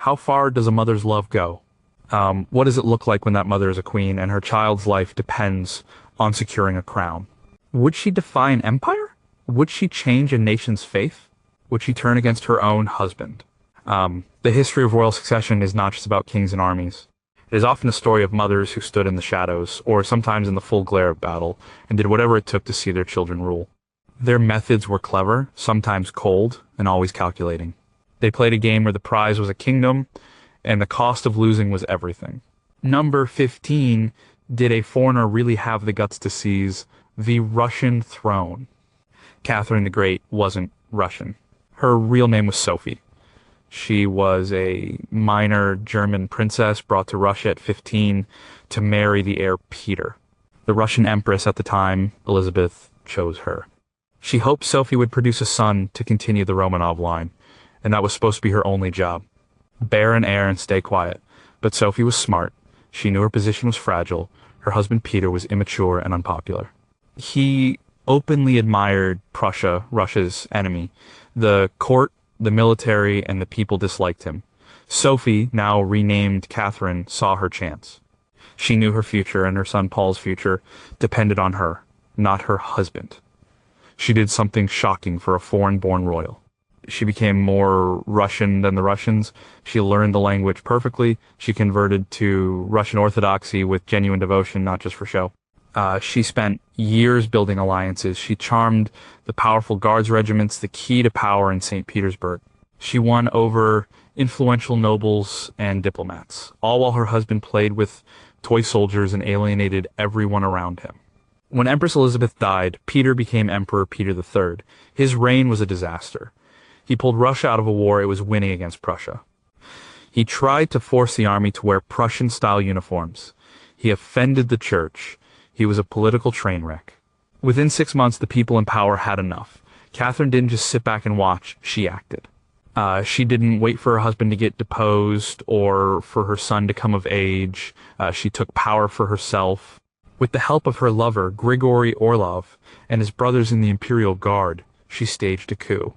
How far does a mother's love go? What does it look like when that mother is a queen and her child's life depends on securing a crown? Would she defy an empire? Would she change a nation's faith? Would she turn against her own husband? The history of royal succession is not just about kings and armies. It is often a story of mothers who stood in the shadows, or sometimes in the full glare of battle, and did whatever it took to see their children rule. Their methods were clever, sometimes cold, and always calculating. They played a game where the prize was a kingdom, and the cost of losing was everything. Number 15, did a foreigner really have the guts to seize the Russian throne? Catherine the Great wasn't Russian. Her real name was Sophie. She was a minor German princess brought to Russia at 15 to marry the heir Peter. The Russian empress at the time, Elizabeth, chose her. She hoped Sophie would produce a son to continue the Romanov line, and that was supposed to be her only job. Bear an heir and stay quiet. But Sophie was smart. She knew her position was fragile. Her husband Peter was immature and unpopular. He openly admired Prussia, Russia's enemy. The court, the military, and the people disliked him. Sophie, now renamed Catherine, saw her chance. She knew her future, and her son Paul's future depended on her, not her husband. She did something shocking for a foreign-born royal. She became more Russian than the Russians. She learned the language perfectly. She converted to Russian Orthodoxy with genuine devotion, not just for show. She spent years building alliances. She charmed the powerful guards regiments, the key to power in St. Petersburg. She won over influential nobles and diplomats, all while her husband played with toy soldiers and alienated everyone around him. When Empress Elizabeth died, Peter became Emperor Peter III. His reign was a disaster. He pulled Russia out of a war it was winning against Prussia. He tried to force the army to wear Prussian-style uniforms. He offended the church. He was a political train wreck. Within 6 months, the people in power had enough. Catherine didn't just sit back and watch, she acted. She didn't wait for her husband to get deposed or for her son to come of age. She took power for herself. With the help of her lover, Grigory Orlov, and his brothers in the Imperial Guard, she staged a coup.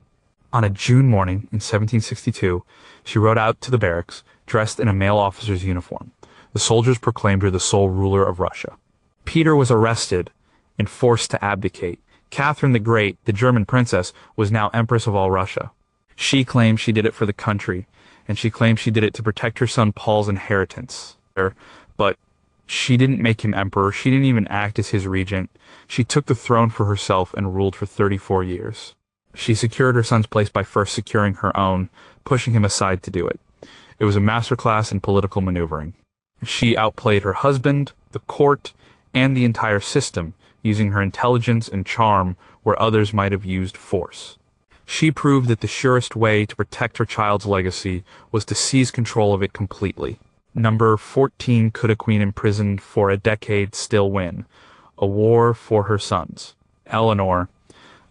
On a June morning in 1762, she rode out to the barracks, dressed in a male officer's uniform. The soldiers proclaimed her the sole ruler of Russia. Peter was arrested and forced to abdicate. Catherine the Great, the German princess, was now Empress of all Russia. She claimed she did it for the country, and she claimed she did it to protect her son Paul's inheritance. But she didn't make him emperor. She didn't even act as his regent. She took the throne for herself and ruled for 34 years. She secured her son's place by first securing her own, pushing him aside to do it. It was a masterclass in political maneuvering. She outplayed her husband, the court, and the entire system, using her intelligence and charm where others might have used force. She proved that the surest way to protect her child's legacy was to seize control of it completely. Number 14, could a queen imprisoned for a decade still win? A war for her sons. Eleanor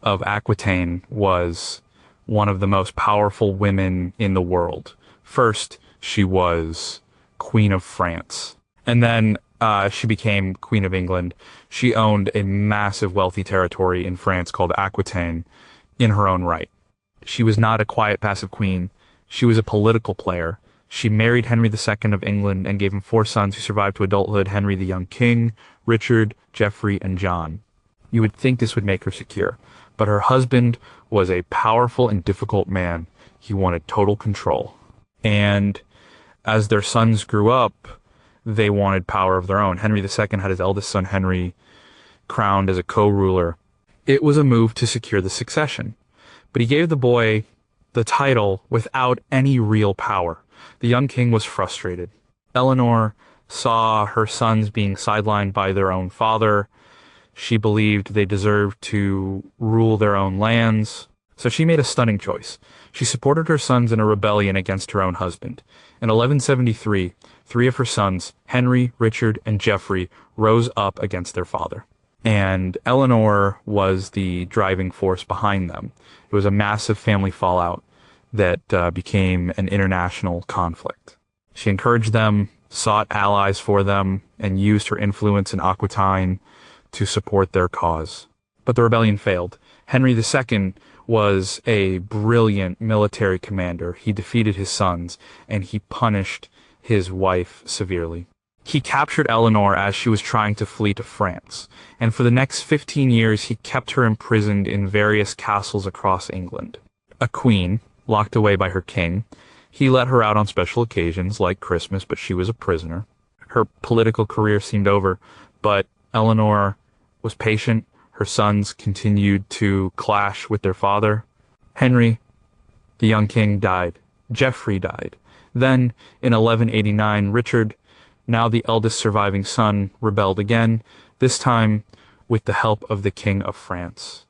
of Aquitaine was one of the most powerful women in the world. First, she was Queen of France, and then she became Queen of England. She owned a massive wealthy territory in France called Aquitaine in her own right. She was not a quiet, passive queen. She was a political player. She married Henry II of England and gave him 4 sons who survived to adulthood: Henry the Young King, Richard, Geoffrey, and John. You would think this would make her secure, but her husband was a powerful and difficult man. He wanted total control. And as their sons grew up, they wanted power of their own. Henry II had his eldest son Henry crowned as a co-ruler. It was a move to secure the succession, but he gave the boy the title without any real power. The young king was frustrated. Eleanor saw her sons being sidelined by their own father. She believed they deserved to rule their own lands. So she made a stunning choice. She supported her sons in a rebellion against her own husband. In 1173, 3 of her sons, Henry, Richard, and Geoffrey, rose up against their father. And Eleanor was the driving force behind them. It was a massive family fallout that became an international conflict. She encouraged them, sought allies for them, and used her influence in Aquitaine to support their cause. But the rebellion failed. Henry II was a brilliant military commander. He defeated his sons, and he punished his wife severely. He captured Eleanor as she was trying to flee to France, and for the next 15 years he kept her imprisoned in various castles across England. A queen, locked away by her king, he let her out on special occasions like Christmas, but she was a prisoner. Her political career seemed over, but Eleanor was patient. Her sons continued to clash with their father. Henry, the young king, died. Geoffrey died. Then, in 1189, Richard, now the eldest surviving son, rebelled again, this time with the help of the King of France.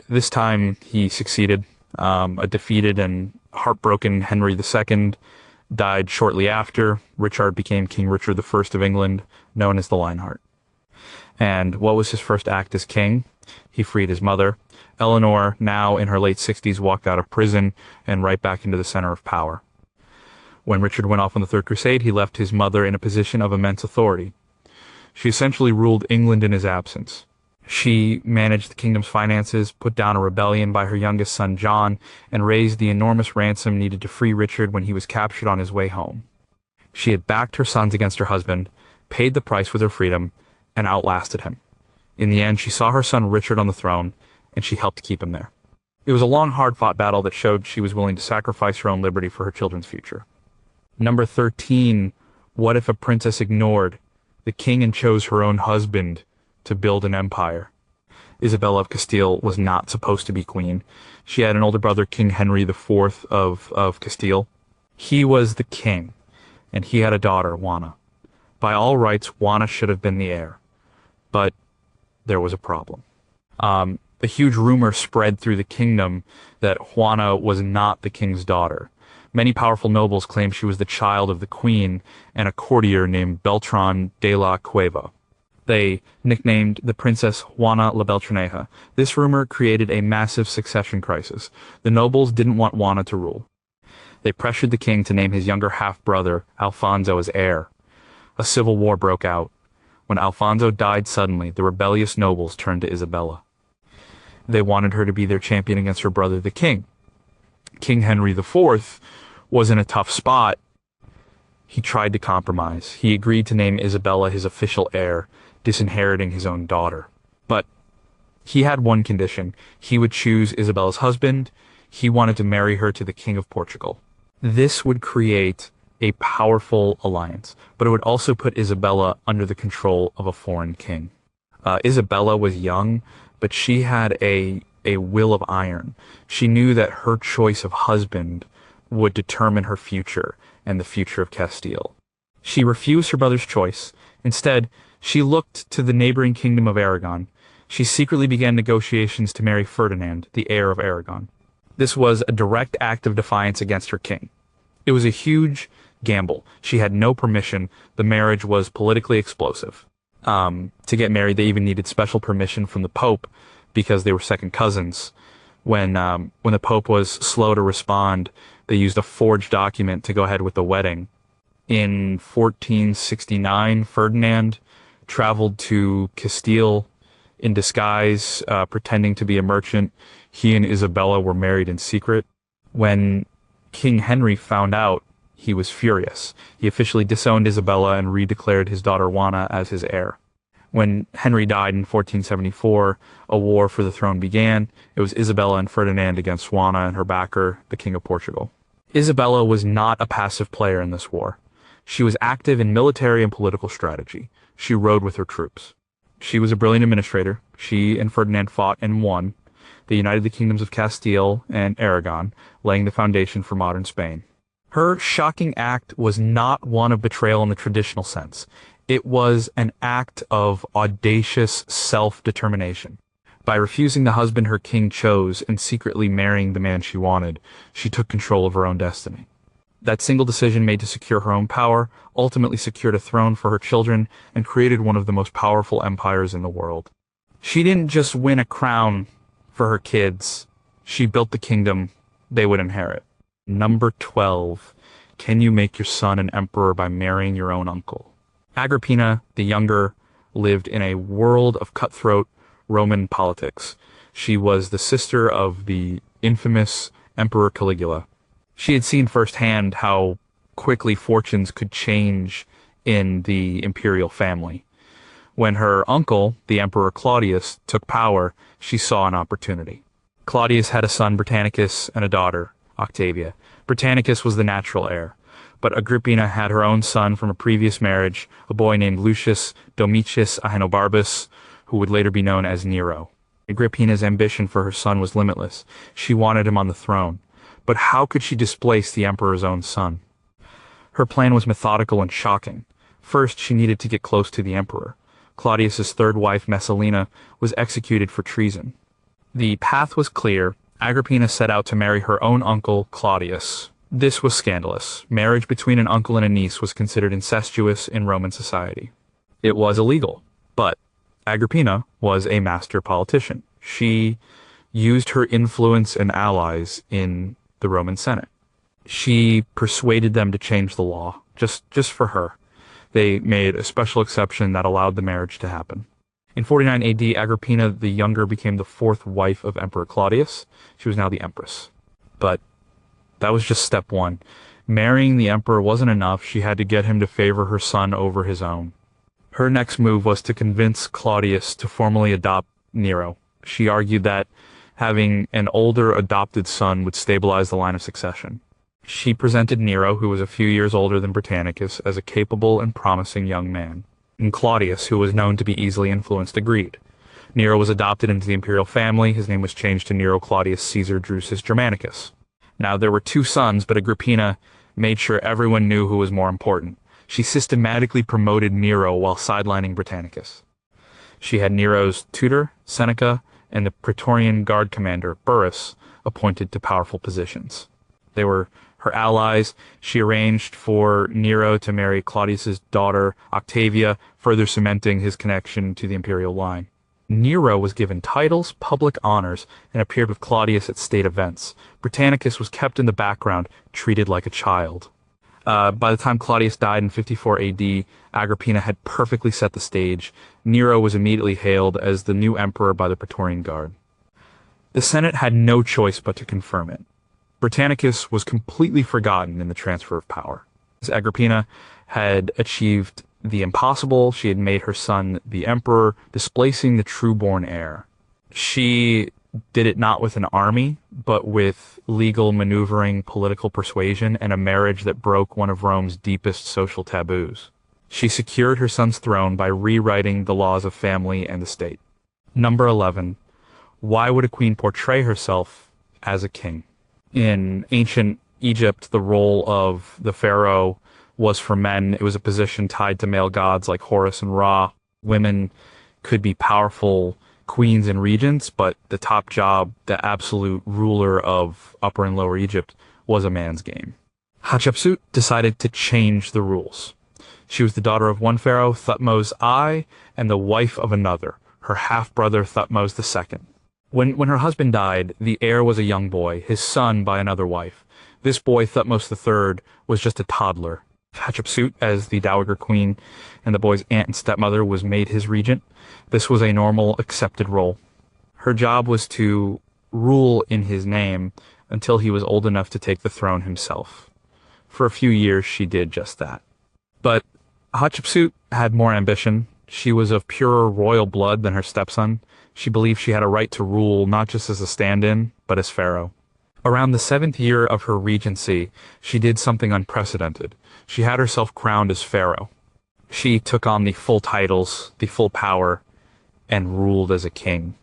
This time he succeeded. A defeated and heartbroken Henry II died shortly after. Richard became King Richard I of England, known as the Lionheart. And what was his first act as king? He freed his mother. Eleanor, now in her late 60s, walked out of prison and right back into the center of power. When Richard went off on the Third Crusade, he left his mother in a position of immense authority. She essentially ruled England in his absence. She managed the kingdom's finances, put down a rebellion by her youngest son John, and raised the enormous ransom needed to free Richard when he was captured on his way home. She had backed her sons against her husband, paid the price with her freedom, and outlasted him. In the end, she saw her son Richard on the throne, and she helped keep him there. It was a long, hard-fought battle that showed she was willing to sacrifice her own liberty for her children's future. Number 13, what if a princess ignored the king and chose her own husband to build an empire? Isabella of Castile was not supposed to be queen. She had an older brother, King Henry IV of Castile. He was the king, and he had a daughter, Juana. By all rights, Juana should have been the heir. But there was a problem. A huge rumor spread through the kingdom that Juana was not the king's daughter. Many powerful nobles claimed she was the child of the queen and a courtier named Beltran de la Cueva. They nicknamed the princess Juana la Beltraneja. This rumor created a massive succession crisis. The nobles didn't want Juana to rule. They pressured the king to name his younger half-brother, Alfonso, as heir. A civil war broke out. When Alfonso died suddenly, the rebellious nobles turned to Isabella. They wanted her to be their champion against her brother, the king. King Henry IV was in a tough spot. He tried to compromise. He agreed to name Isabella his official heir, disinheriting his own daughter. But he had one condition. He would choose Isabella's husband. He wanted to marry her to the King of Portugal. This would create a powerful alliance, but it would also put Isabella under the control of a foreign king. Isabella was young, but she had a will of iron. She knew that her choice of husband would determine her future and the future of Castile. She refused her brother's choice. Instead, she looked to the neighboring kingdom of Aragon. She secretly began negotiations to marry Ferdinand, the heir of Aragon. This was a direct act of defiance against her king. It was a huge gamble. She had no permission. The marriage was politically explosive. To get married, they even needed special permission from the Pope because they were second cousins. When the Pope was slow to respond, they used a forged document to go ahead with the wedding. In 1469, Ferdinand traveled to Castile in disguise, pretending to be a merchant. He and Isabella were married in secret. When King Henry found out, he was furious. He officially disowned Isabella and redeclared his daughter Juana as his heir. When Henry died in 1474, a war for the throne began. It was Isabella and Ferdinand against Juana and her backer, the King of Portugal. Isabella was not a passive player in this war. She was active in military and political strategy. She rode with her troops. She was a brilliant administrator. She and Ferdinand fought and won. They united the kingdoms of Castile and Aragon, laying the foundation for modern Spain. Her shocking act was not one of betrayal in the traditional sense. It was an act of audacious self-determination. By refusing the husband her king chose and secretly marrying the man she wanted, she took control of her own destiny. That single decision made to secure her own power ultimately secured a throne for her children and created one of the most powerful empires in the world. She didn't just win a crown for her kids. She built the kingdom they would inherit. Number 12. Can you make your son an emperor by marrying your own uncle? Agrippina the Younger lived in a world of cutthroat Roman politics. She was the sister of the infamous Emperor Caligula. She had seen firsthand how quickly fortunes could change in the imperial family. When her uncle, the Emperor Claudius, took power, she saw an opportunity. Claudius had a son, Britannicus, and a daughter, Octavia. Britannicus was the natural heir, but Agrippina had her own son from a previous marriage, a boy named Lucius Domitius Ahenobarbus, who would later be known as Nero. Agrippina's ambition for her son was limitless. She wanted him on the throne. But how could she displace the emperor's own son? Her plan was methodical and shocking. First, she needed to get close to the emperor. Claudius's third wife, Messalina, was executed for treason. The path was clear. Agrippina set out to marry her own uncle, Claudius. This was scandalous. Marriage between an uncle and a niece was considered incestuous in Roman society. It was illegal, but Agrippina was a master politician. She used her influence and allies in the Roman Senate. She persuaded them to change the law, just for her. They made a special exception that allowed the marriage to happen. In 49 AD, Agrippina the Younger became the fourth wife of Emperor Claudius. She was now the empress. But that was just step one. Marrying the emperor wasn't enough. She had to get him to favor her son over his own. Her next move was to convince Claudius to formally adopt Nero. She argued that having an older adopted son would stabilize the line of succession. She presented Nero, who was a few years older than Britannicus, as a capable and promising young man. And Claudius, who was known to be easily influenced, agreed. Nero was adopted into the imperial family. His name was changed to Nero Claudius Caesar Drusus Germanicus. Now, there were two sons, but Agrippina made sure everyone knew who was more important. She systematically promoted Nero while sidelining Britannicus. She had Nero's tutor, Seneca, and the Praetorian Guard commander, Burrus, appointed to powerful positions. They were her allies. She arranged for Nero to marry Claudius's daughter, Octavia, further cementing his connection to the imperial line. Nero was given titles, public honors, and appeared with Claudius at state events. Britannicus was kept in the background, treated like a child. By the time Claudius died in 54 AD, Agrippina had perfectly set the stage. Nero was immediately hailed as the new emperor by the Praetorian Guard. The Senate had no choice but to confirm it. Britannicus was completely forgotten in the transfer of power. As Agrippina had achieved the impossible, she had made her son the emperor, displacing the true-born heir. She did it not with an army, but with legal maneuvering, political persuasion, and a marriage that broke one of Rome's deepest social taboos. She secured her son's throne by rewriting the laws of family and the state. Number 11. Why would a queen portray herself as a king? In ancient Egypt, the role of the pharaoh was for men. It was a position tied to male gods like Horus and Ra. Women could be powerful queens and regents, but the top job, the absolute ruler of Upper and Lower Egypt, was a man's game. Hatshepsut decided to change the rules. She was the daughter of one pharaoh, Thutmose I, and the wife of another, her half-brother Thutmose II. When her husband died, the heir was a young boy, his son by another wife. This boy, Thutmose III, was just a toddler. Hatshepsut, as the dowager queen and the boy's aunt and stepmother, was made his regent. This was a normal, accepted role. Her job was to rule in his name until he was old enough to take the throne himself. For a few years, she did just that. But Hatshepsut had more ambition. She was of purer royal blood than her stepson. She believed she had a right to rule not just as a stand-in, but as pharaoh. Around the 7th year of her regency, she did something unprecedented. She had herself crowned as pharaoh. She took on the full titles, the full power, and ruled as a king.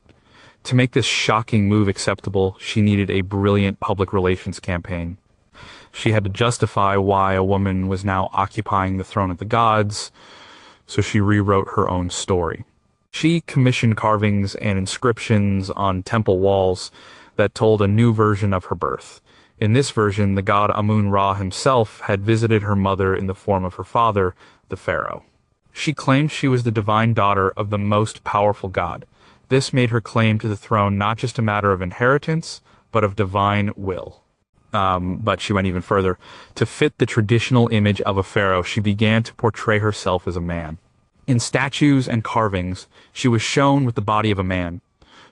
To make this shocking move acceptable, she needed a brilliant public relations campaign. She had to justify why a woman was now occupying the throne of the gods, so she rewrote her own story. She commissioned carvings and inscriptions on temple walls that told a new version of her birth. In this version, the god Amun-Ra himself had visited her mother in the form of her father, the pharaoh. She claimed she was the divine daughter of the most powerful god. This made her claim to the throne not just a matter of inheritance, but of divine will. But she went even further. To fit the traditional image of a pharaoh, she began to portray herself as a man. In statues and carvings, she was shown with the body of a man.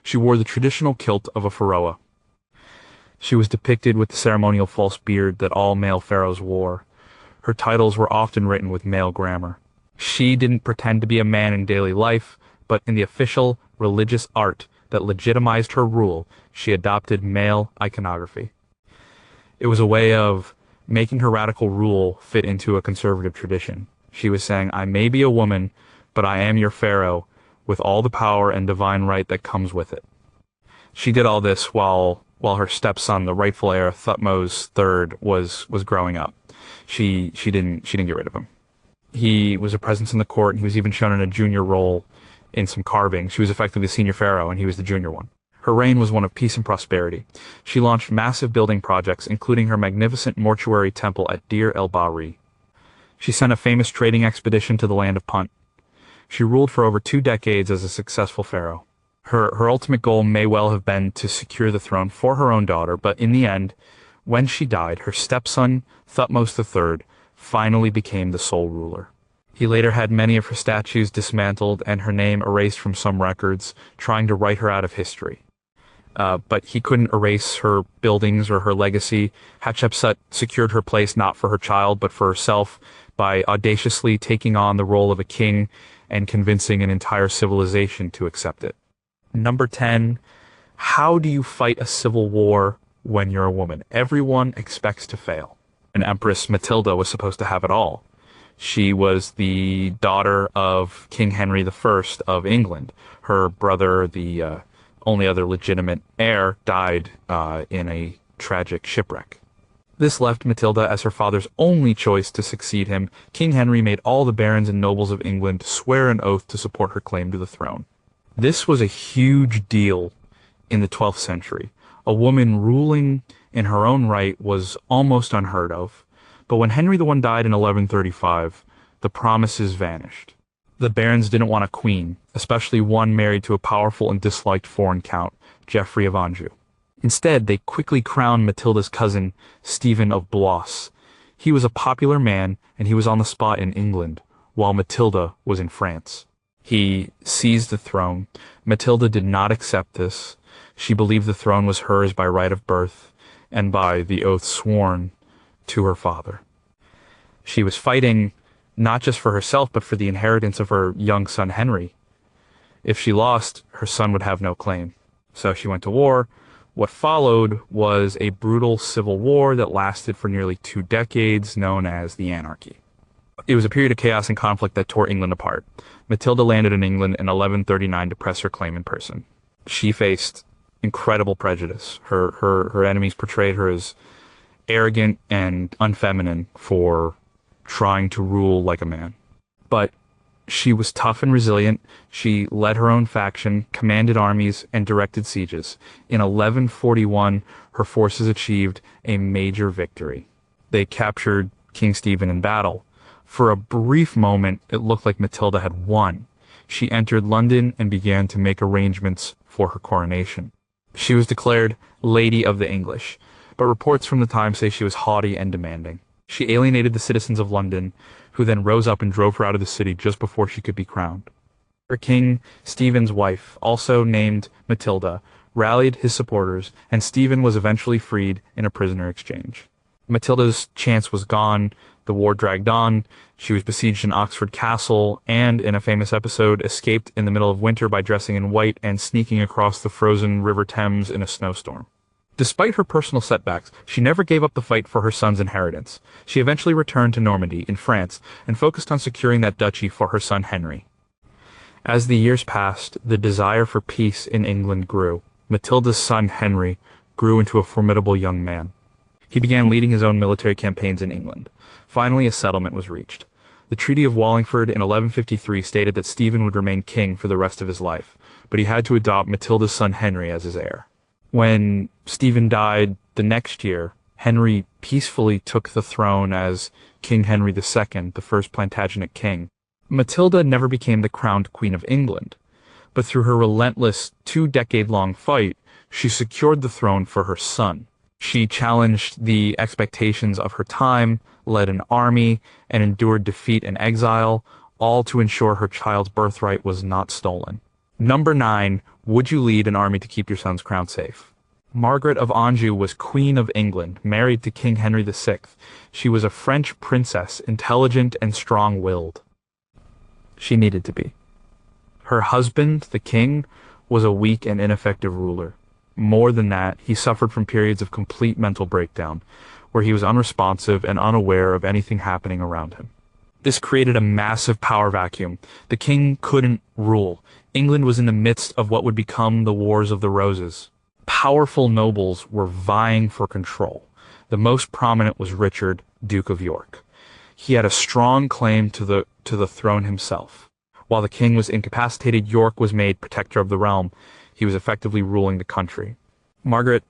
She wore the traditional kilt of a pharaoh. She was depicted with the ceremonial false beard that all male pharaohs wore. Her titles were often written with male grammar. She didn't pretend to be a man in daily life, but in the official religious art that legitimized her rule, she adopted male iconography. It was a way of making her radical rule fit into a conservative tradition. She was saying, I may be a woman, but I am your pharaoh, with all the power and divine right that comes with it. She did all this while her stepson, the rightful heir, Thutmose III, was growing up. She didn't get rid of him. He was a presence in the court, and he was even shown in a junior role in some carving. She was effectively the senior pharaoh, and he was the junior one. Her reign was one of peace and prosperity. She launched massive building projects, including her magnificent mortuary temple at Deir el-Bahri. She sent a famous trading expedition to the land of Punt. She ruled for over 2 decades as a successful pharaoh. Her ultimate goal may well have been to secure the throne for her own daughter, but in the end, when she died, her stepson, Thutmose III, finally became the sole ruler. He later had many of her statues dismantled and her name erased from some records, trying to write her out of history. But he couldn't erase her buildings or her legacy. Hatshepsut secured her place not for her child, but for herself by audaciously taking on the role of a king and convincing an entire civilization to accept it. Number 10, how do you fight a civil war when you're a woman? Everyone expects to fail. And Empress Matilda was supposed to have it all. She was the daughter of King Henry I of England. Her brother, the only other legitimate heir, died in a tragic shipwreck. This left Matilda as her father's only choice to succeed him. King Henry made all the barons and nobles of England swear an oath to support her claim to the throne. This was a huge deal in the 12th century. A woman ruling in her own right was almost unheard of. But when Henry I died in 1135, the promises vanished. The barons didn't want a queen, especially one married to a powerful and disliked foreign count, Geoffrey of Anjou. Instead, they quickly crowned Matilda's cousin, Stephen of Blois. He was a popular man, and he was on the spot in England, while Matilda was in France. He seized the throne. Matilda did not accept this. She believed the throne was hers by right of birth, and by the oath sworn to her father. She was fighting not just for herself, but for the inheritance of her young son Henry. If she lost, her son would have no claim. So she went to war. What followed was a brutal civil war that lasted for nearly 2 decades, known as the Anarchy. It was a period of chaos and conflict that tore England apart. Matilda landed in England in 1139 to press her claim in person. She faced incredible prejudice. Her enemies portrayed her as arrogant and unfeminine for trying to rule like a man. But she was tough and resilient. She led her own faction, commanded armies, and directed sieges. In 1141, her forces achieved a major victory. They captured King Stephen in battle. For a brief moment, it looked like Matilda had won. She entered London and began to make arrangements for her coronation. She was declared Lady of the English, but reports from the time say she was haughty and demanding. She alienated the citizens of London, who then rose up and drove her out of the city just before she could be crowned. Her king, Stephen's wife, also named Matilda, rallied his supporters, and Stephen was eventually freed in a prisoner exchange. Matilda's chance was gone. The war dragged on. She was besieged in Oxford Castle, and in a famous episode, escaped in the middle of winter by dressing in white and sneaking across the frozen River Thames in a snowstorm. Despite her personal setbacks, she never gave up the fight for her son's inheritance. She eventually returned to Normandy, in France, and focused on securing that duchy for her son Henry. As the years passed, the desire for peace in England grew. Matilda's son Henry grew into a formidable young man. He began leading his own military campaigns in England. Finally, a settlement was reached. The Treaty of Wallingford in 1153 stated that Stephen would remain king for the rest of his life, but he had to adopt Matilda's son Henry as his heir. When Stephen died the next year, Henry peacefully took the throne as King Henry II, the first Plantagenet king. Matilda never became the crowned Queen of England, but through her relentless 2-decade-long fight, she secured the throne for her son. She challenged the expectations of her time, led an army, and endured defeat and exile, all to ensure her child's birthright was not stolen. Number 9. Would you lead an army to keep your son's crown safe? Margaret of Anjou was Queen of England, married to King Henry VI. She was a French princess, intelligent and strong-willed. She needed to be. Her husband, the king, was a weak and ineffective ruler. More than that, he suffered from periods of complete mental breakdown, where he was unresponsive and unaware of anything happening around him. This created a massive power vacuum. The king couldn't rule. England was in the midst of what would become the Wars of the Roses. Powerful nobles were vying for control. The most prominent was Richard, Duke of York. He had a strong claim to the throne himself. While the king was incapacitated, York was made protector of the realm. He was effectively ruling the country. Margaret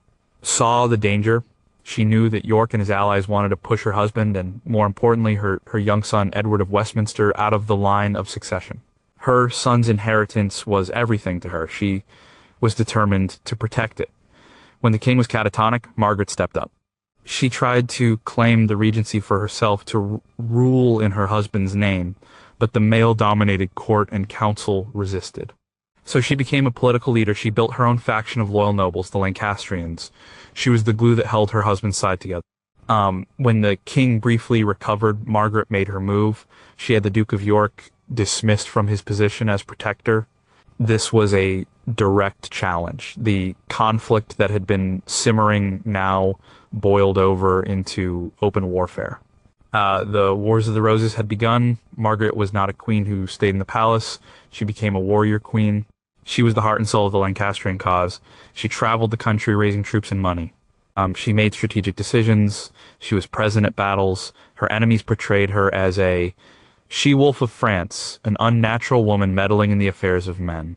saw the danger. She knew that York and his allies wanted to push her husband and, more importantly, her young son Edward of Westminster out of the line of succession. Her son's inheritance was everything to her. She was determined to protect it. When the king was catatonic, Margaret stepped up. She tried to claim the regency for herself to rule in her husband's name, but the male-dominated court and council resisted. So she became a political leader. She built her own faction of loyal nobles, the Lancastrians. She was the glue that held her husband's side together. When the king briefly recovered, Margaret made her move. She had the Duke of York dismissed from his position as protector. This was a direct challenge. The conflict that had been simmering now boiled over into open warfare. The Wars of the Roses had begun. Margaret was not a queen who stayed in the palace. She became a warrior queen. She was the heart and soul of the Lancastrian cause. She traveled the country raising troops and money. She made strategic decisions. She was present at battles. Her enemies portrayed her as a she-wolf of France, an unnatural woman meddling in the affairs of men.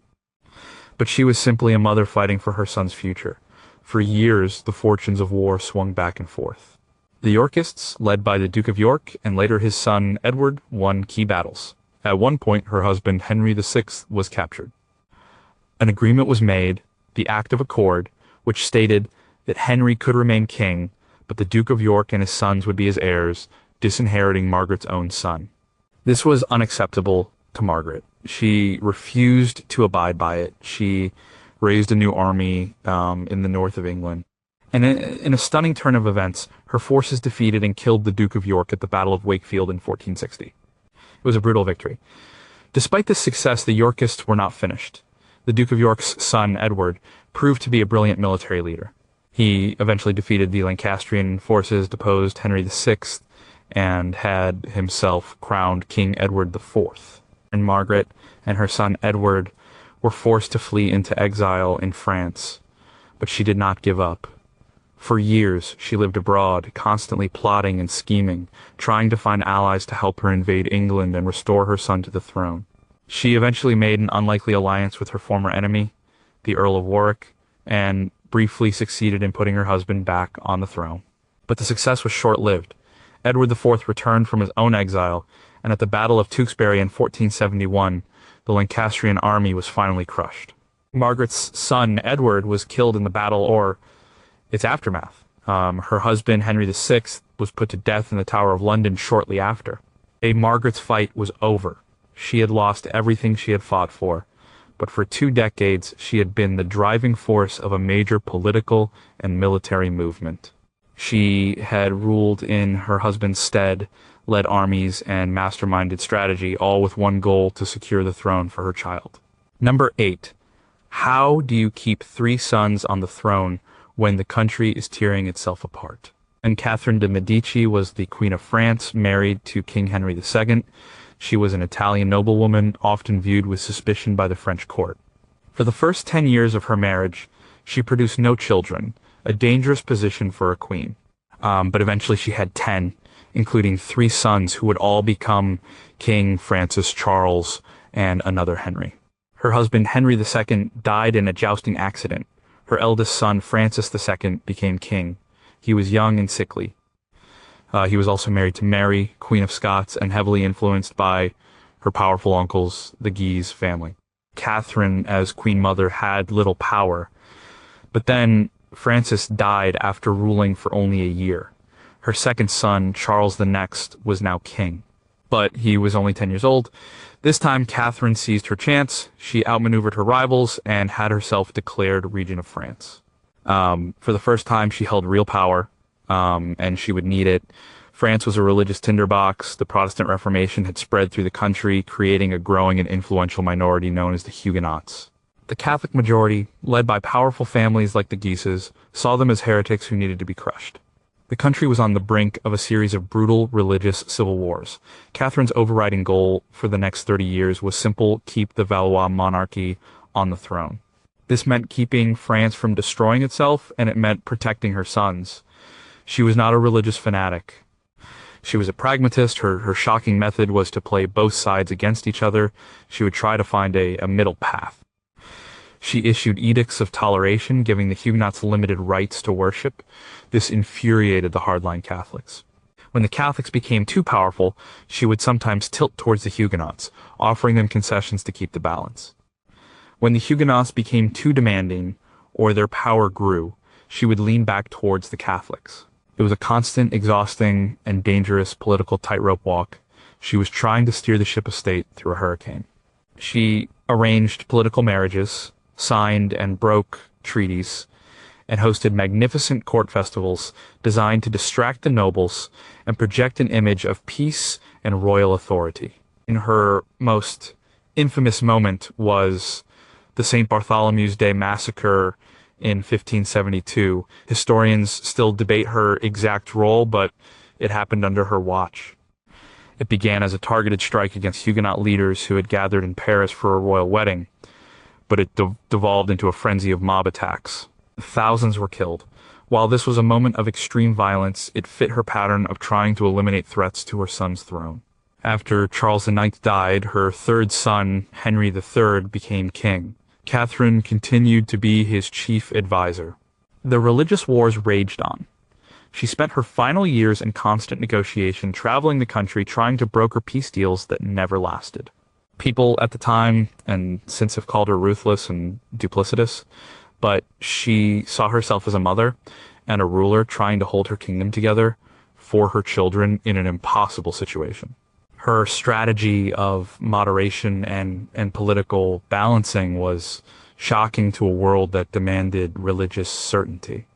But she was simply a mother fighting for her son's future. For years, the fortunes of war swung back and forth. The Yorkists, led by the Duke of York and later his son Edward, won key battles. At one point, her husband Henry VI was captured. An agreement was made, the Act of Accord, which stated that Henry could remain king, but the Duke of York and his sons would be his heirs, disinheriting Margaret's own son. This was unacceptable to Margaret. She refused to abide by it. She raised a new army in the north of England. And in a stunning turn of events, her forces defeated and killed the Duke of York at the Battle of Wakefield in 1460. It was a brutal victory. Despite this success, the Yorkists were not finished. The Duke of York's son, Edward, proved to be a brilliant military leader. He eventually defeated the Lancastrian forces, deposed Henry VI, and had himself crowned King Edward IV. And Margaret and her son Edward were forced to flee into exile in France, but she did not give up. For years, she lived abroad, constantly plotting and scheming, trying to find allies to help her invade England and restore her son to the throne. She eventually made an unlikely alliance with her former enemy, the Earl of Warwick, and briefly succeeded in putting her husband back on the throne. But the success was short-lived. Edward IV returned from his own exile, and at the Battle of Tewkesbury in 1471, the Lancastrian army was finally crushed. Margaret's son, Edward, was killed in the battle or its aftermath. Her husband, Henry VI, was put to death in the Tower of London shortly after. Margaret's fight was over. She had lost everything she had fought for, but for 2 decades she had been the driving force of a major political and military movement. She had ruled in her husband's stead, led armies, and masterminded strategy, all with one goal: to secure the throne for her child. Number 8. How do you keep 3 sons on the throne when the country is tearing itself apart? And Catherine de' Medici was the Queen of France, married to King Henry II. She was an Italian noblewoman, often viewed with suspicion by the French court. For the first 10 years of her marriage, she produced no children, a dangerous position for a queen. But eventually she had 10, including 3 sons who would all become King Francis Charles and another Henry. Her husband Henry II died in a jousting accident. Her eldest son Francis II became king. He was young and sickly. He was also married to Mary, Queen of Scots, and heavily influenced by her powerful uncles, the Guise family. Catherine, as Queen Mother, had little power. But then Francis died after ruling for only a year. Her second son, Charles the Next, was now king. but he was only 10 years old. This time, Catherine seized her chance. She outmaneuvered her rivals and had herself declared regent of France. For the first time, she held real power, and she would need it. France was a religious tinderbox. The Protestant Reformation had spread through the country, creating a growing and influential minority known as the Huguenots. The Catholic majority, led by powerful families like the Guises, saw them as heretics who needed to be crushed. The country was on the brink of a series of brutal religious civil wars. Catherine's overriding goal for the next 30 years was simple: keep the Valois monarchy on the throne. This meant keeping France from destroying itself, and it meant protecting her sons. She was not a religious fanatic. She was a pragmatist. Her shocking method was to play both sides against each other. She would try to find a middle path. She issued edicts of toleration, giving the Huguenots limited rights to worship. This infuriated the hardline Catholics. When the Catholics became too powerful, she would sometimes tilt towards the Huguenots, offering them concessions to keep the balance. When the Huguenots became too demanding, or their power grew, she would lean back towards the Catholics. It was a constant, exhausting, and dangerous political tightrope walk. She was trying to steer the ship of state through a hurricane. She arranged political marriages, signed and broke treaties, and hosted magnificent court festivals designed to distract the nobles and project an image of peace and royal authority. In her most infamous moment was the St. Bartholomew's Day massacre in 1572. Historians still debate her exact role, but it happened under her watch. It began as a targeted strike against Huguenot leaders who had gathered in Paris for a royal wedding, but it devolved into a frenzy of mob attacks. Thousands were killed. While this was a moment of extreme violence, it fit her pattern of trying to eliminate threats to her son's throne. After Charles IX died, her third son, Henry III, became king. Catherine continued to be his chief advisor. The religious wars raged on. She spent her final years in constant negotiation, traveling the country, trying to broker peace deals that never lasted. People at the time and since have called her ruthless and duplicitous, but she saw herself as a mother and a ruler trying to hold her kingdom together for her children in an impossible situation. Her strategy of moderation and political balancing was shocking to a world that demanded religious certainty.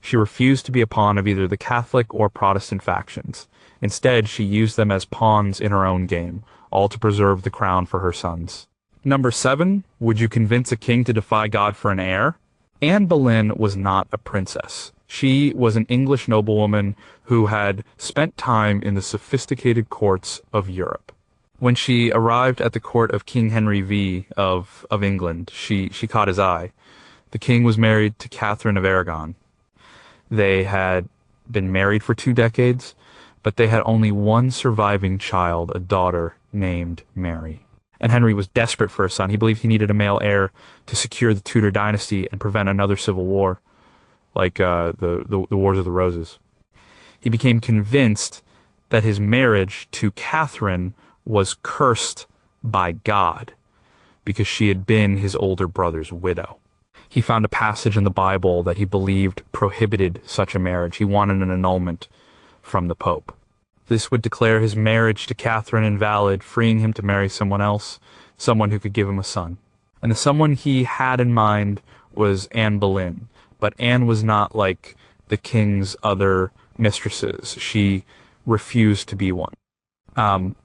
She refused to be a pawn of either the Catholic or Protestant factions. Instead, she used them as pawns in her own game, all to preserve the crown for her sons. Number 7, would you convince a king to defy God for an heir? Anne Boleyn was not a princess. She was an English noblewoman who had spent time in the sophisticated courts of Europe. When she arrived at the court of King Henry V of England, she caught his eye. The king was married to Catherine of Aragon. They had been married for 2 decades, but they had only one surviving child, a daughter named Mary. And Henry was desperate for a son. He believed he needed a male heir to secure the Tudor dynasty and prevent another civil war, like the Wars of the Roses. He became convinced that his marriage to Catherine was cursed by God because she had been his older brother's widow. He found a passage in the Bible that he believed prohibited such a marriage. He wanted an annulment from the Pope. This would declare his marriage to Catherine invalid, freeing him to marry someone else, someone who could give him a son. And the someone he had in mind was Anne Boleyn. But Anne was not like the king's other mistresses. She refused to be one.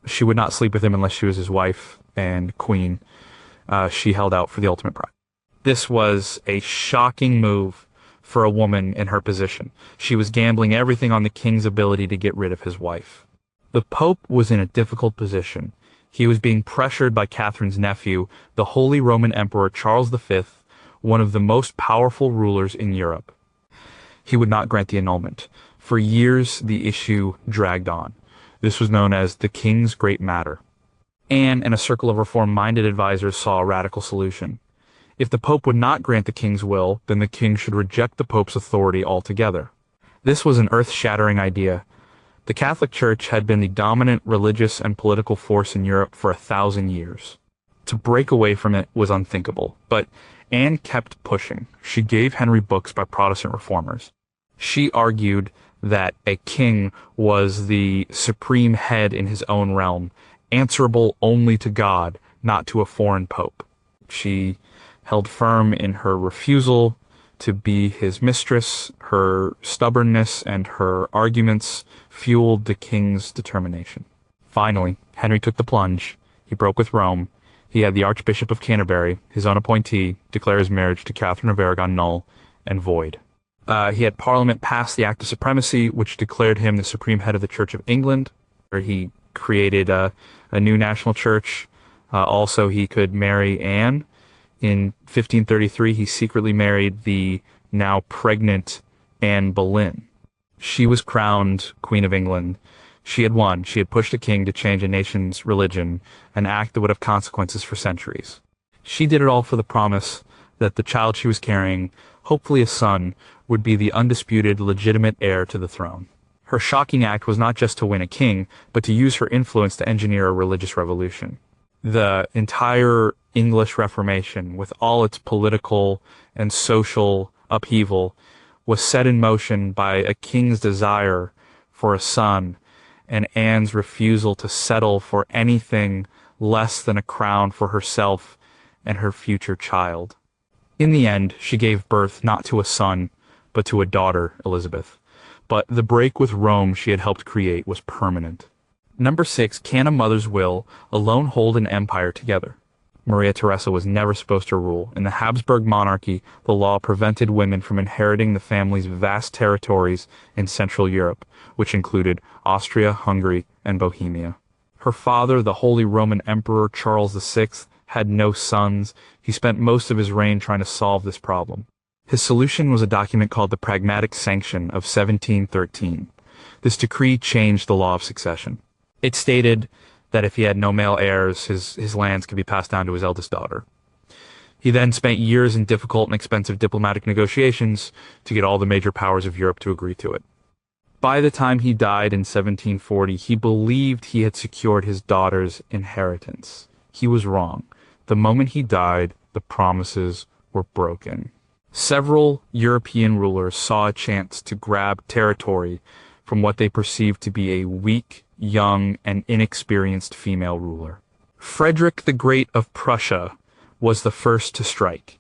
She would not sleep with him unless she was his wife and queen. She held out for the ultimate bride. This was a shocking move for a woman in her position. She was gambling everything on the king's ability to get rid of his wife. The Pope was in a difficult position. He was being pressured by Catherine's nephew, the Holy Roman Emperor Charles V, one of the most powerful rulers in Europe. He would not grant the annulment. For years, the issue dragged on. This was known as the King's Great Matter. Anne and a circle of reform-minded advisors saw a radical solution. If the Pope would not grant the king's will, then the king should reject the Pope's authority altogether. This was an earth-shattering idea. The Catholic Church had been the dominant religious and political force in Europe for 1,000 years. To break away from it was unthinkable, but Anne kept pushing. She gave Henry books by Protestant reformers. She argued that a king was the supreme head in his own realm, answerable only to God, not to a foreign pope. She held firm in her refusal to be his mistress. Her stubbornness and her arguments fueled the king's determination. Finally, Henry took the plunge. He broke with Rome. He had the Archbishop of Canterbury, his own appointee, declare his marriage to Catherine of Aragon null and void. He had Parliament pass the Act of Supremacy, which declared him the supreme head of the Church of England, where he created a new national church. Also, he could marry Anne. In 1533, he secretly married the now pregnant Anne Boleyn. She was crowned Queen of England. She had won. She had pushed a king to change a nation's religion, an act that would have consequences for centuries. She did it all for the promise that the child she was carrying, hopefully a son, would be the undisputed, legitimate heir to the throne. Her shocking act was not just to win a king, but to use her influence to engineer a religious revolution. The entire English Reformation, with all its political and social upheaval, was set in motion by a king's desire for a son and Anne's refusal to settle for anything less than a crown for herself and her future child. In the end, she gave birth not to a son, but to a daughter, Elizabeth. But the break with Rome she had helped create was permanent. Number 6, can a mother's will alone hold an empire together? Maria Theresa was never supposed to rule. In the Habsburg monarchy, the law prevented women from inheriting the family's vast territories in Central Europe, which included Austria, Hungary, and Bohemia. Her father, the Holy Roman Emperor Charles VI, had no sons. He spent most of his reign trying to solve this problem. His solution was a document called the Pragmatic Sanction of 1713. This decree changed the law of succession. It stated that if he had no male heirs, his lands could be passed down to his eldest daughter. He then spent years in difficult and expensive diplomatic negotiations to get all the major powers of Europe to agree to it. By the time he died in 1740, he believed he had secured his daughter's inheritance. He was wrong. The moment he died, the promises were broken. Several European rulers saw a chance to grab territory from what they perceived to be a weak, young, and inexperienced female ruler. Frederick the Great of Prussia was the first to strike.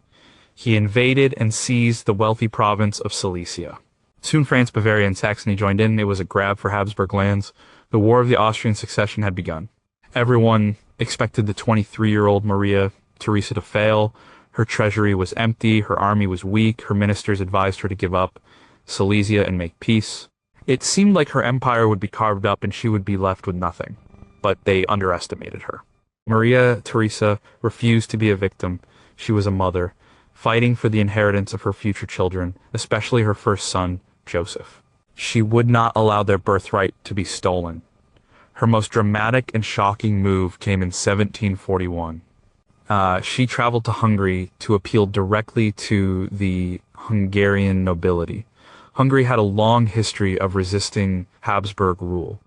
He invaded and seized the wealthy province of Silesia. Soon France, Bavaria, and Saxony joined in. It was a grab for Habsburg lands. The War of the Austrian Succession had begun. Everyone expected the 23-year-old Maria Theresa to fail. Her treasury was empty, her army was weak, her ministers advised her to give up Silesia and make peace. It seemed like her empire would be carved up and she would be left with nothing, but they underestimated her. Maria Theresa refused to be a victim. She was a mother, fighting for the inheritance of her future children, especially her first son, Joseph. She would not allow their birthright to be stolen. Her most dramatic and shocking move came in 1741. She traveled to Hungary to appeal directly to the Hungarian nobility. Hungary had a long history of resisting Habsburg rule.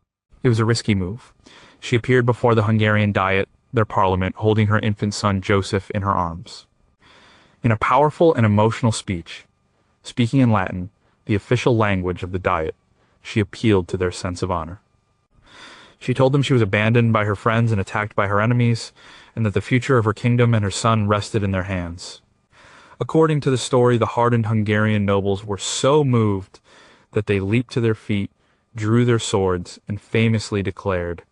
It was a risky move. She appeared before the Hungarian Diet, their parliament, holding her infant son Joseph in her arms. In a powerful and emotional speech, speaking in Latin, the official language of the Diet, she appealed to their sense of honor. She told them she was abandoned by her friends and attacked by her enemies, and that the future of her kingdom and her son rested in their hands. According to the story, the hardened Hungarian nobles were so moved that they leaped to their feet, drew their swords, and famously declared,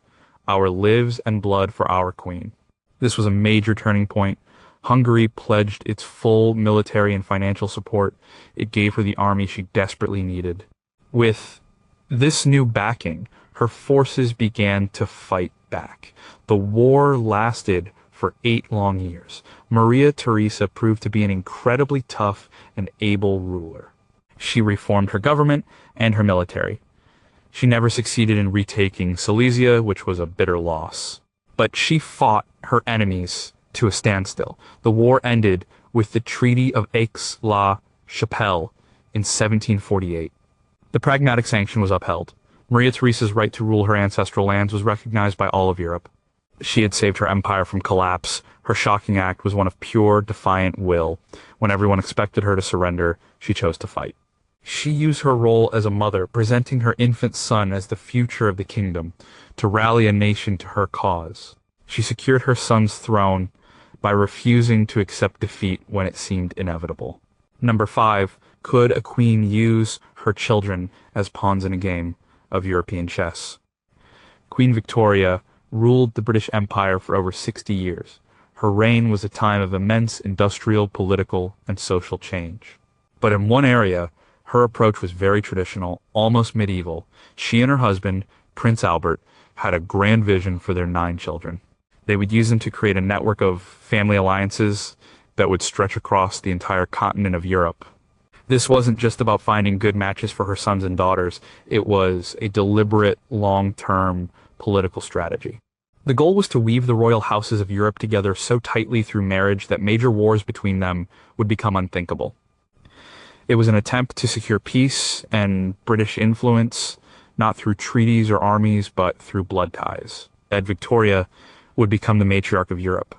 "Our lives and blood for our queen." This was a major turning point. Hungary pledged its full military and financial support. It gave her the army she desperately needed. With this new backing, her forces began to fight back. The war lasted for 8 long years. Maria Theresa proved to be an incredibly tough and able ruler. She reformed her government and her military. She never succeeded in retaking Silesia, which was a bitter loss. But she fought her enemies to a standstill. The war ended with the Treaty of Aix-la-Chapelle in 1748. The Pragmatic Sanction was upheld. Maria Theresa's right to rule her ancestral lands was recognized by all of Europe. She had saved her empire from collapse. Her shocking act was one of pure, defiant will. When everyone expected her to surrender, she chose to fight. She used her role as a mother, presenting her infant son as the future of the kingdom, to rally a nation to her cause. She secured her son's throne by refusing to accept defeat when it seemed inevitable. Number 5. Could a queen use her children as pawns in a game of European chess? Queen Victoria ruled the British Empire for over 60 years. Her reign was a time of immense industrial, political, and social change. But in one area, her approach was very traditional, almost medieval. She and her husband, Prince Albert, had a grand vision for their 9 children. They would use them to create a network of family alliances that would stretch across the entire continent of Europe. This wasn't just about finding good matches for her sons and daughters. It was a deliberate, long-term political strategy. The goal was to weave the royal houses of Europe together so tightly through marriage that major wars between them would become unthinkable. It was an attempt to secure peace and British influence, not through treaties or armies, but through blood ties. That Victoria would become the matriarch of Europe.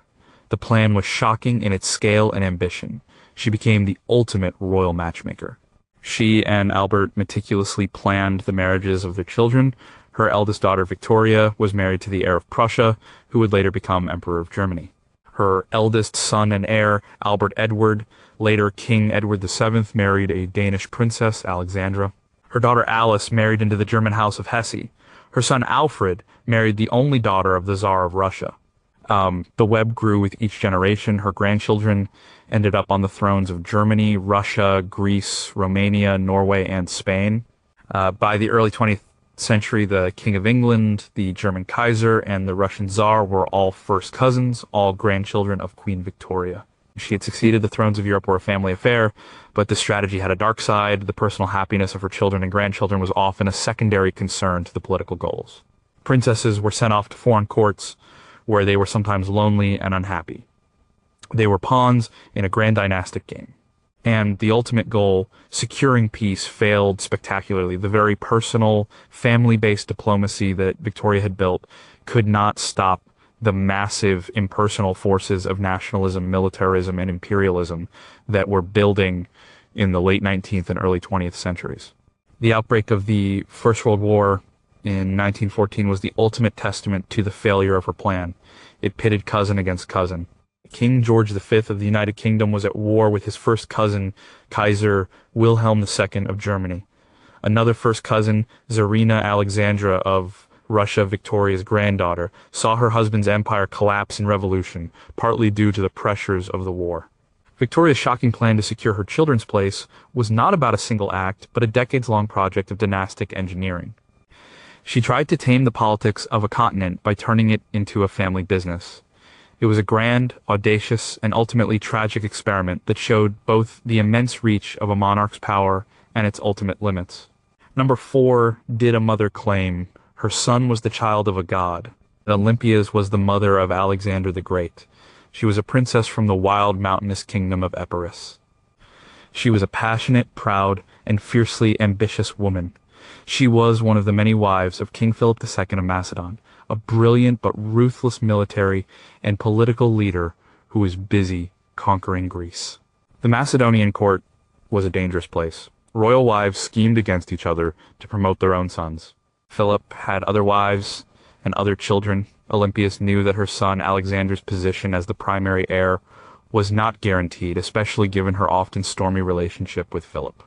The plan was shocking in its scale and ambition. She became the ultimate royal matchmaker. She and Albert meticulously planned the marriages of their children. Her eldest daughter, Victoria, was married to the heir of Prussia, who would later become Emperor of Germany. Her eldest son and heir, Albert Edward, later King Edward VII, married a Danish princess, Alexandra. Her daughter Alice married into the German house of Hesse. Her son Alfred married the only daughter of the Tsar of Russia. The web grew with each generation. Her grandchildren ended up on the thrones of Germany, Russia, Greece, Romania, Norway, and Spain. By the early 20th century, the King of England, the German Kaiser, and the Russian Tsar were all first cousins, all grandchildren of Queen Victoria. She had succeeded. The thrones of Europe were a family affair, but the strategy had a dark side. The personal happiness of her children and grandchildren was often a secondary concern to the political goals. Princesses were sent off to foreign courts, where they were sometimes lonely and unhappy. They were pawns in a grand dynastic game. And the ultimate goal, securing peace, failed spectacularly. The very personal, family-based diplomacy that Victoria had built could not stop the massive impersonal forces of nationalism, militarism, and imperialism that were building in the late 19th and early 20th centuries. The outbreak of the First World War in 1914 was the ultimate testament to the failure of her plan. It pitted cousin against cousin. King George V of the United Kingdom was at war with his first cousin, Kaiser Wilhelm II of Germany. Another first cousin, Tsarina Alexandra of Russia, Victoria's granddaughter, saw her husband's empire collapse in revolution, partly due to the pressures of the war. Victoria's shocking plan to secure her children's place was not about a single act, but a decades-long project of dynastic engineering. She tried to tame the politics of a continent by turning it into a family business. It was a grand, audacious, and ultimately tragic experiment that showed both the immense reach of a monarch's power and its ultimate limits. Number 4, did a mother claim her son was the child of a god? Olympias was the mother of Alexander the Great. She was a princess from the wild mountainous kingdom of Epirus. She was a passionate, proud, and fiercely ambitious woman. She was one of the many wives of King Philip II of Macedon, a brilliant but ruthless military and political leader who was busy conquering Greece. The Macedonian court was a dangerous place. Royal wives schemed against each other to promote their own sons. Philip had other wives and other children. Olympias knew that her son Alexander's position as the primary heir was not guaranteed, especially given her often stormy relationship with Philip.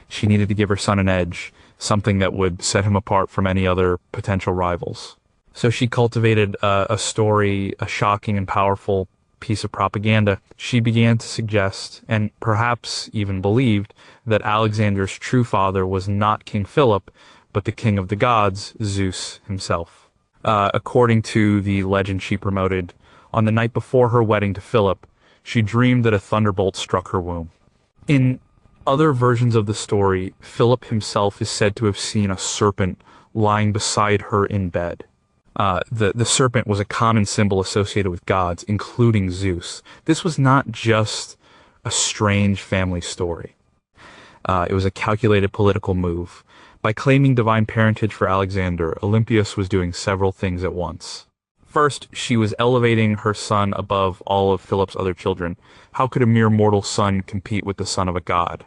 She needed to give her son an edge, something that would set him apart from any other potential rivals. So she cultivated a story, a shocking and powerful piece of propaganda. She began to suggest, and perhaps even believed, that Alexander's true father was not King Philip, but the king of the gods, Zeus himself. According to the legend she promoted, on the night before her wedding to Philip, she dreamed that a thunderbolt struck her womb. In other versions of the story, Philip himself is said to have seen a serpent lying beside her in bed. The serpent was a common symbol associated with gods, including Zeus. This was not just a strange family story. It was a calculated political move. By claiming divine parentage for Alexander, Olympias was doing several things at once. First, she was elevating her son above all of Philip's other children. How could a mere mortal son compete with the son of a god?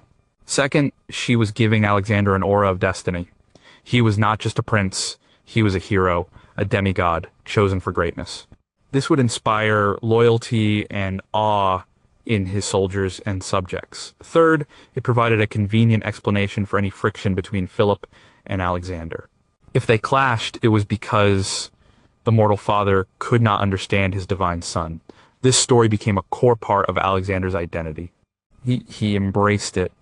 Second, she was giving Alexander an aura of destiny. He was not just a prince, he was a hero, a demigod, chosen for greatness. This would inspire loyalty and awe in his soldiers and subjects. Third, it provided a convenient explanation for any friction between Philip and Alexander. If they clashed, it was because the mortal father could not understand his divine son. This story became a core part of Alexander's identity. He embraced it.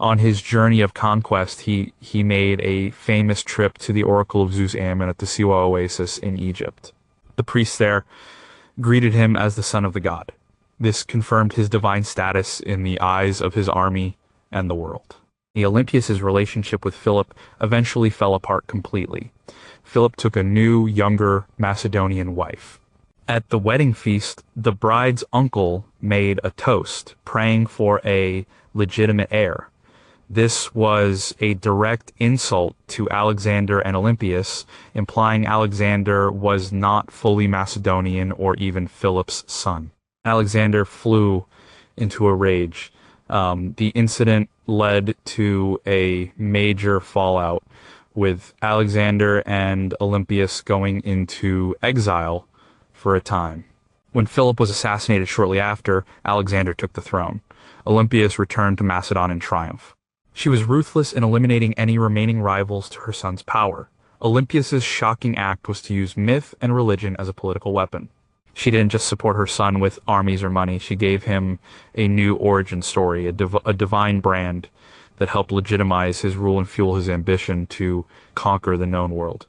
On his journey of conquest, he made a famous trip to the Oracle of Zeus Ammon at the Siwa Oasis in Egypt. The priests there greeted him as the son of the god. This confirmed his divine status in the eyes of his army and the world. Olympias's relationship with Philip eventually fell apart completely. Philip took a new, younger Macedonian wife. At the wedding feast, the bride's uncle made a toast, praying for a legitimate heir. This was a direct insult to Alexander and Olympias, implying Alexander was not fully Macedonian or even Philip's son. Alexander flew into a rage. The incident led to a major fallout, with Alexander and Olympias going into exile for a time. When Philip was assassinated shortly after, Alexander took the throne. Olympias returned to Macedon in triumph. She was ruthless in eliminating any remaining rivals to her son's power. Olympias's shocking act was to use myth and religion as a political weapon. She didn't just support her son with armies or money, she gave him a new origin story, a divine brand that helped legitimize his rule and fuel his ambition to conquer the known world.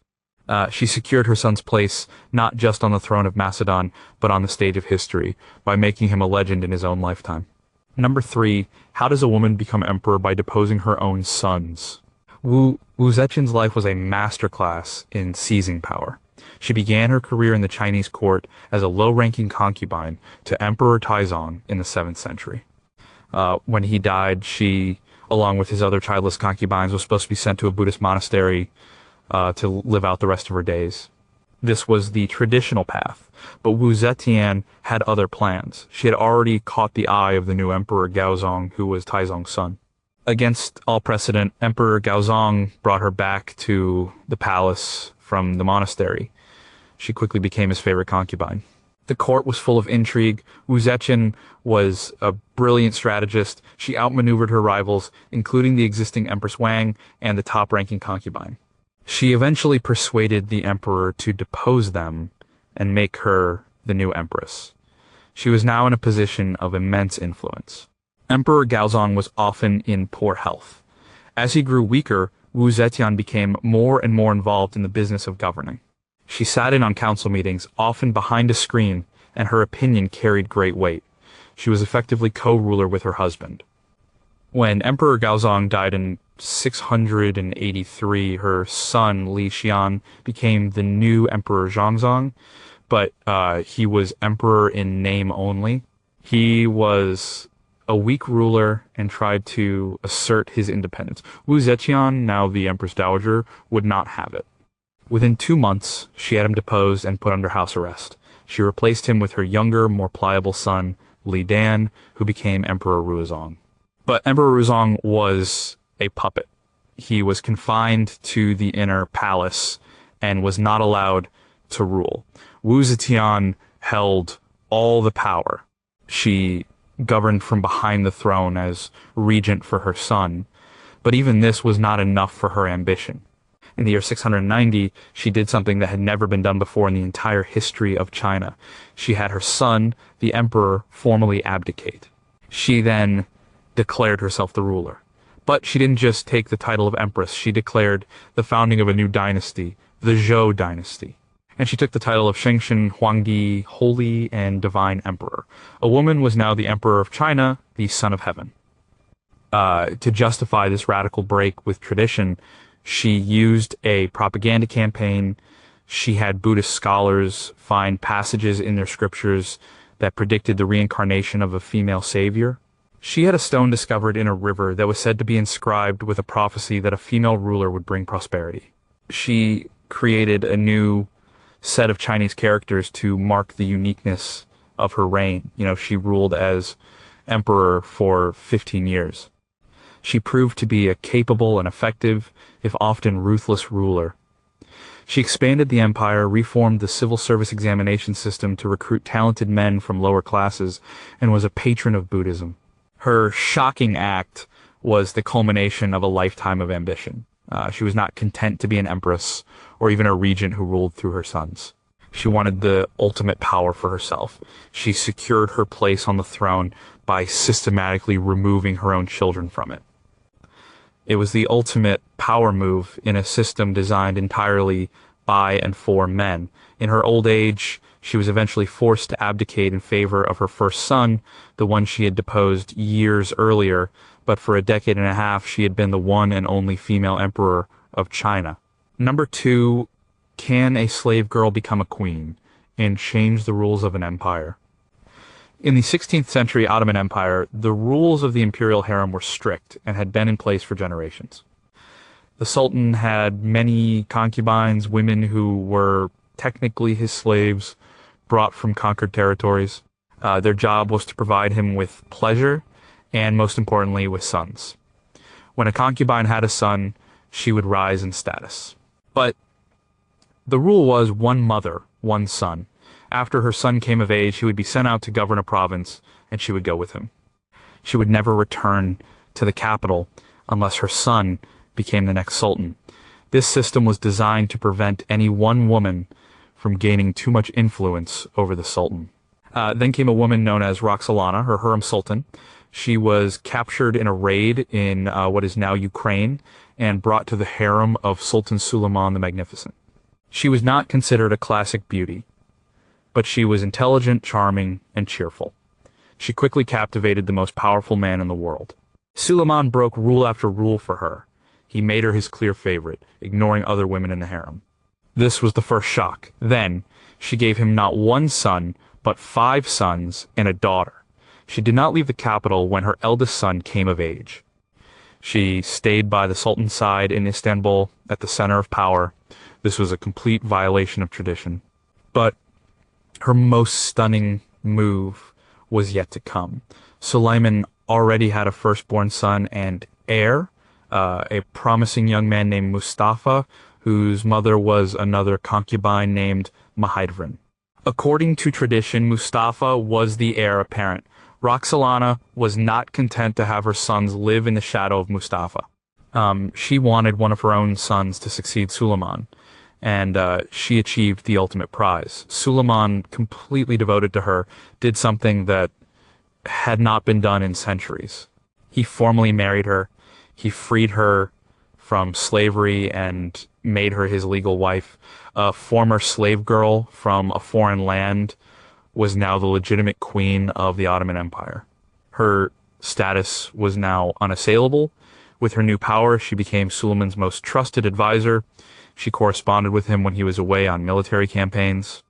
She secured her son's place not just on the throne of Macedon, but on the stage of history, by making him a legend in his own lifetime. Number 3, how does a woman become emperor? By deposing her own sons. Wu Zetian's life was a masterclass in seizing power. She began her career in the Chinese court as a low-ranking concubine to Emperor Taizong in the 7th century. When he died, she, along with his other childless concubines, was supposed to be sent to a Buddhist monastery to live out the rest of her days. This was the traditional path, but Wu Zetian had other plans. She had already caught the eye of the new Emperor Gaozong, who was Taizong's son. Against all precedent, Emperor Gaozong brought her back to the palace from the monastery. She quickly became his favorite concubine. The court was full of intrigue. Wu Zetian was a brilliant strategist. She outmaneuvered her rivals, including the existing Empress Wang and the top-ranking concubine. She eventually persuaded the emperor to depose them and make her the new empress. She was now in a position of immense influence. Emperor Gaozong was often in poor health. As he grew weaker, Wu Zetian became more and more involved in the business of governing. She sat in on council meetings, often behind a screen, and her opinion carried great weight. She was effectively co-ruler with her husband. When Emperor Gaozong died in 683, her son Li Xian became the new Emperor Zhongzong, but he was emperor in name only. He was a weak ruler and tried to assert his independence. Wu Zetian, now the Empress Dowager, would not have it. Within 2 months, she had him deposed and put under house arrest. She replaced him with her younger, more pliable son, Li Dan, who became Emperor Ruizong. But Emperor Ruizong was a puppet. He was confined to the inner palace and was not allowed to rule. Wu Zetian held all the power. She governed from behind the throne as regent for her son, but even this was not enough for her ambition. In the year 690, she did something that had never been done before in the entire history of China. She had her son, the emperor, formally abdicate. She then declared herself the ruler. But she didn't just take the title of empress, she declared the founding of a new dynasty, the Zhou dynasty. And she took the title of Shengshen Huangdi, Holy and Divine Emperor. A woman was now the Emperor of China, the Son of Heaven. To justify this radical break with tradition, she used a propaganda campaign. She had Buddhist scholars find passages in their scriptures that predicted the reincarnation of a female savior. She had a stone discovered in a river that was said to be inscribed with a prophecy that a female ruler would bring prosperity. She created a new set of Chinese characters to mark the uniqueness of her reign. She ruled as emperor for 15 years. She proved to be a capable and effective, if often ruthless, ruler. She expanded the empire, reformed the civil service examination system to recruit talented men from lower classes, and was a patron of Buddhism. Her shocking act was the culmination of a lifetime of ambition. She was not content to be an empress or even a regent who ruled through her sons. She wanted the ultimate power for herself. She secured her place on the throne by systematically removing her own children from it. It was the ultimate power move in a system designed entirely by and for men. In her old age, she was eventually forced to abdicate in favor of her first son, the one she had deposed years earlier, but for a decade and a half she had been the one and only female emperor of China. Number 2, can a slave girl become a queen and change the rules of an empire? In the 16th century Ottoman Empire, the rules of the imperial harem were strict and had been in place for generations. The Sultan had many concubines, women who were technically his slaves, brought from conquered territories. Their job was to provide him with pleasure and, most importantly, with sons. When a concubine had a son, she would rise in status. But the rule was one mother, one son. After her son came of age, he would be sent out to govern a province, and she would go with him. She would never return to the capital unless her son became the next sultan. This system was designed to prevent any one woman from gaining too much influence over the sultan. Then came a woman known as Roxolana, her harem sultan. She was captured in a raid in what is now Ukraine and brought to the harem of Sultan Suleiman the Magnificent. She was not considered a classic beauty, but she was intelligent, charming, and cheerful. She quickly captivated the most powerful man in the world. Suleiman broke rule after rule for her. He made her his clear favorite, ignoring other women in the harem. This was the first shock. Then, she gave him not one son, but 5 sons and a daughter. She did not leave the capital when her eldest son came of age. She stayed by the Sultan's side in Istanbul, at the center of power. This was a complete violation of tradition. But her most stunning move was yet to come. Suleiman already had a firstborn son and heir, a promising young man named Mustafa, whose mother was another concubine named Mahidevran. According to tradition, Mustafa was the heir apparent. Roxolana was not content to have her sons live in the shadow of Mustafa. She wanted one of her own sons to succeed Suleiman, and she achieved the ultimate prize. Suleiman, completely devoted to her, did something that had not been done in centuries. He formally married her. He freed her from slavery and made her his legal wife. A former slave girl from a foreign land was now the legitimate queen of the Ottoman Empire. Her status was now unassailable. With her new power, she became Suleiman's most trusted advisor. She corresponded with him when he was away on military campaigns.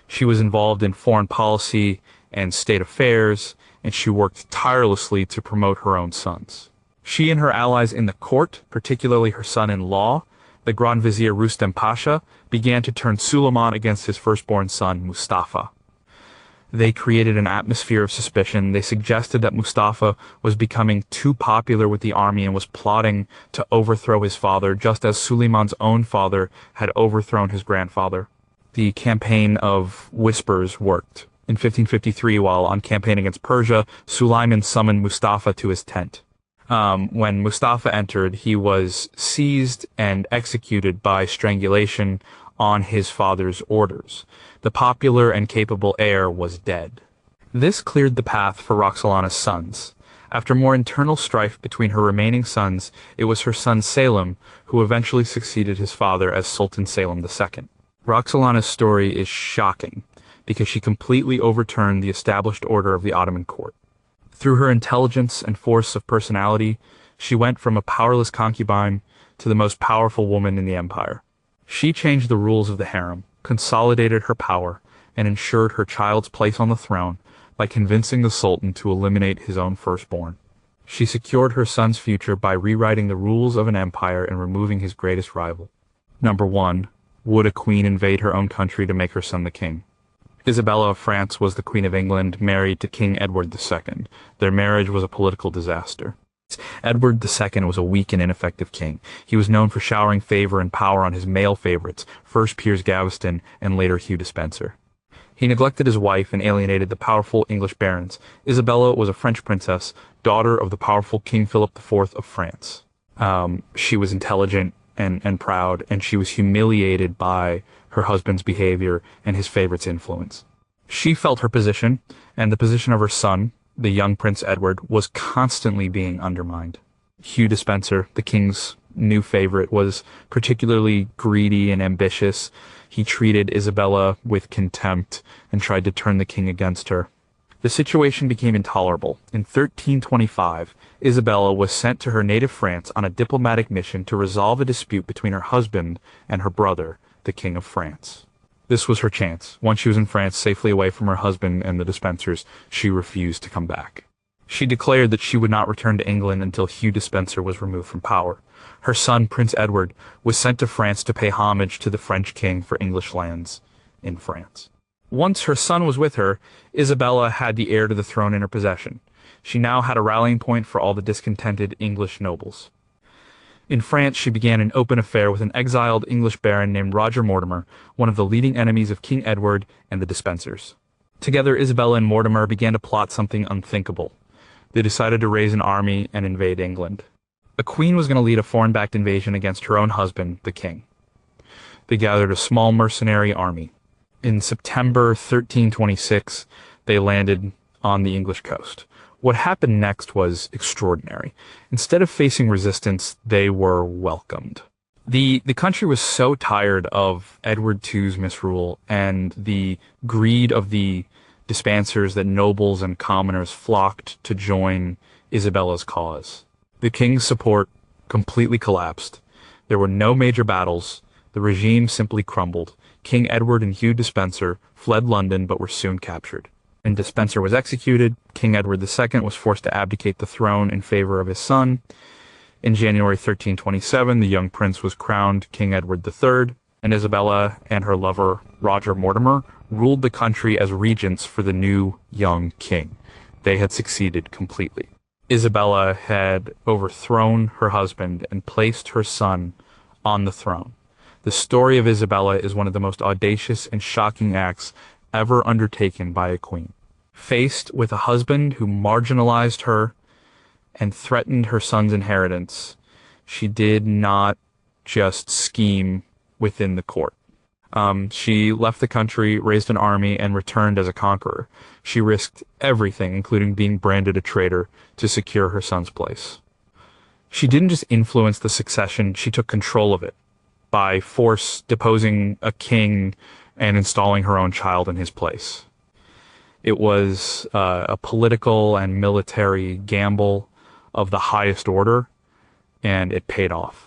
She was involved in foreign policy and state affairs, and she worked tirelessly to promote her own sons. She and her allies in the court, particularly her son-in-law, the Grand Vizier Rustem Pasha, began to turn Suleiman against his firstborn son, Mustafa. They created an atmosphere of suspicion. They suggested that Mustafa was becoming too popular with the army and was plotting to overthrow his father, just as Suleiman's own father had overthrown his grandfather. The campaign of whispers worked. In 1553, while on campaign against Persia, Suleiman summoned Mustafa to his tent. When Mustafa entered, he was seized and executed by strangulation on his father's orders. The popular and capable heir was dead. This cleared the path for Roxolana's sons. After more internal strife between her remaining sons, it was her son Selim who eventually succeeded his father as Sultan Selim II. Roxolana's story is shocking because she completely overturned the established order of the Ottoman court. Through her intelligence and force of personality, she went from a powerless concubine to the most powerful woman in the empire. She changed the rules of the harem, consolidated her power, and ensured her child's place on the throne by convincing the Sultan to eliminate his own firstborn. She secured her son's future by rewriting the rules of an empire and removing his greatest rival. Number 1. Would a queen invade her own country to make her son the king? Isabella of France was the Queen of England, married to King Edward II. Their marriage was a political disaster. Edward II was a weak and ineffective king. He was known for showering favor and power on his male favorites, first Piers Gaveston and later Hugh Despencer. He neglected his wife and alienated the powerful English barons. Isabella was a French princess, daughter of the powerful King Philip IV of France. She was intelligent and proud, and she was humiliated by her husband's behavior and his favorite's influence. She felt her position, and the position of her son, the young Prince Edward, was constantly being undermined. Hugh Despencer, the king's new favorite, was particularly greedy and ambitious. He treated Isabella with contempt and tried to turn the king against her. The situation became intolerable. In 1325, Isabella was sent to her native France on a diplomatic mission to resolve a dispute between her husband and her brother, the King of France. This was her chance. Once she was in France, safely away from her husband and the Despensers, she refused to come back. She declared that she would not return to England until Hugh Despencer was removed from power. Her son, Prince Edward, was sent to France to pay homage to the French king for English lands in France. Once her son was with her, Isabella had the heir to the throne in her possession. She now had a rallying point for all the discontented English nobles. In France, she began an open affair with an exiled English baron named Roger Mortimer, one of the leading enemies of King Edward and the Despensers. Together, Isabella and Mortimer began to plot something unthinkable. They decided to raise an army and invade England. A queen was going to lead a foreign-backed invasion against her own husband, the king. They gathered a small mercenary army. In September 1326, they landed on the English coast. What happened next was extraordinary. Instead of facing resistance, they were welcomed. The country was so tired of Edward II's misrule and the greed of the Despensers that nobles and commoners flocked to join Isabella's cause. The king's support completely collapsed. There were no major battles. The regime simply crumbled. King Edward and Hugh Despencer fled London but were soon captured. And Despencer was executed. King Edward II was forced to abdicate the throne in favor of his son. In January 1327, the young prince was crowned King Edward III, and Isabella and her lover, Roger Mortimer, ruled the country as regents for the new young king. They had succeeded completely. Isabella had overthrown her husband and placed her son on the throne. The story of Isabella is one of the most audacious and shocking acts ever undertaken by a queen. Faced with a husband who marginalized her and threatened her son's inheritance, she did not just scheme within the court. She left the country, raised an army, and returned as a conqueror. She risked everything, including being branded a traitor, to secure her son's place. She didn't just influence the succession, she took control of it by force deposing a king and installing her own child in his place. It was a political and military gamble of the highest order, and it paid off.